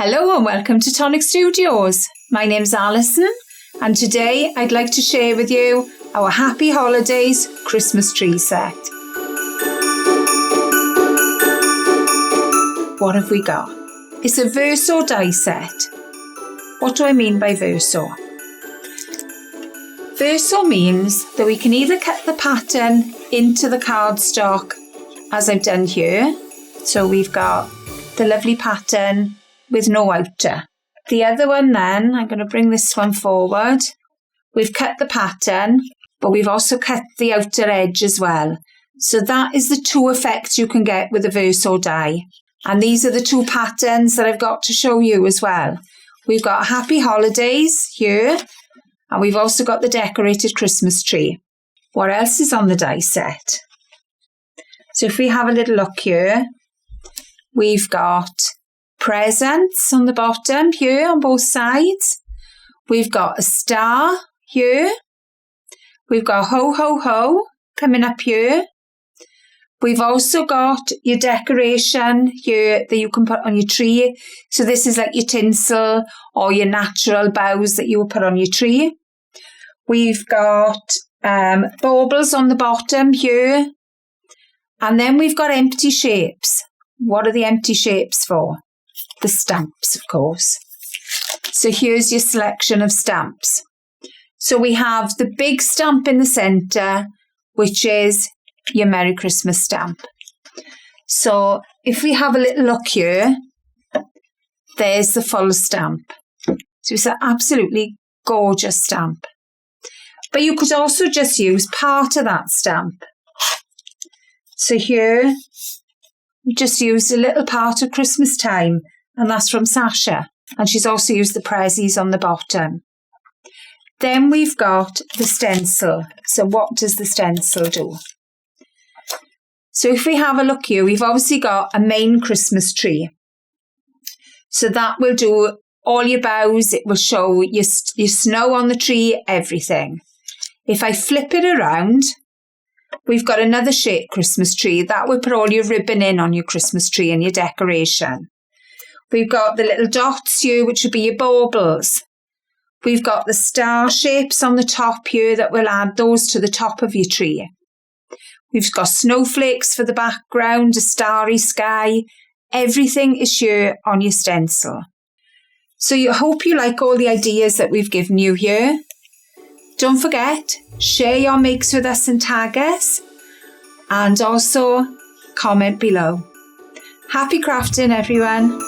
Hello and welcome to Tonic Studios. My name's Alison and today I'd like to share with you our Happy Holidays Christmas tree set. What have we got? It's a verso die set. What do I mean by verso? Verso means that we can either cut the pattern into the cardstock as I've done here. So we've got the lovely pattern with no outer. The other one then, I'm going to bring this one forward. We've cut the pattern, but we've also cut the outer edge as well. So that is the two effects you can get with a verso die. And these are the two patterns that I've got to show you as well. We've got Happy Holidays here, and we've also got the decorated Christmas tree. What else is on the die set? So if we have a little look here, we've got presents on the bottom here on both sides. We've got a star here. We've got ho ho ho coming up here. We've also got your decoration here that you can put on your tree. So this is like your tinsel or your natural boughs that you will put on your tree. We've got baubles on the bottom here. And then we've got empty shapes. What are the empty shapes for? The stamps, of course. So here's your selection of stamps. So we have the big stamp in the centre, which is your Merry Christmas stamp. So if we have a little look here, there's the full stamp. So it's an absolutely gorgeous stamp. But you could also just use part of that stamp. So here, we just used a little part of Christmas time. And that's from Sasha. And she's also used the prezzies on the bottom. Then we've got the stencil. So what does the stencil do? So if we have a look here, we've obviously got a main Christmas tree. So that will do all your boughs. It will show your snow on the tree, everything. If I flip it around, we've got another shaped Christmas tree. That will put all your ribbon in on your Christmas tree and your decoration. We've got the little dots here, which would be your baubles. We've got the star shapes on the top here that will add those to the top of your tree. We've got snowflakes for the background, a starry sky. Everything is here on your stencil. So I hope you like all the ideas that we've given you here. Don't forget, share your makes with us and tag us. And also comment below. Happy crafting, everyone.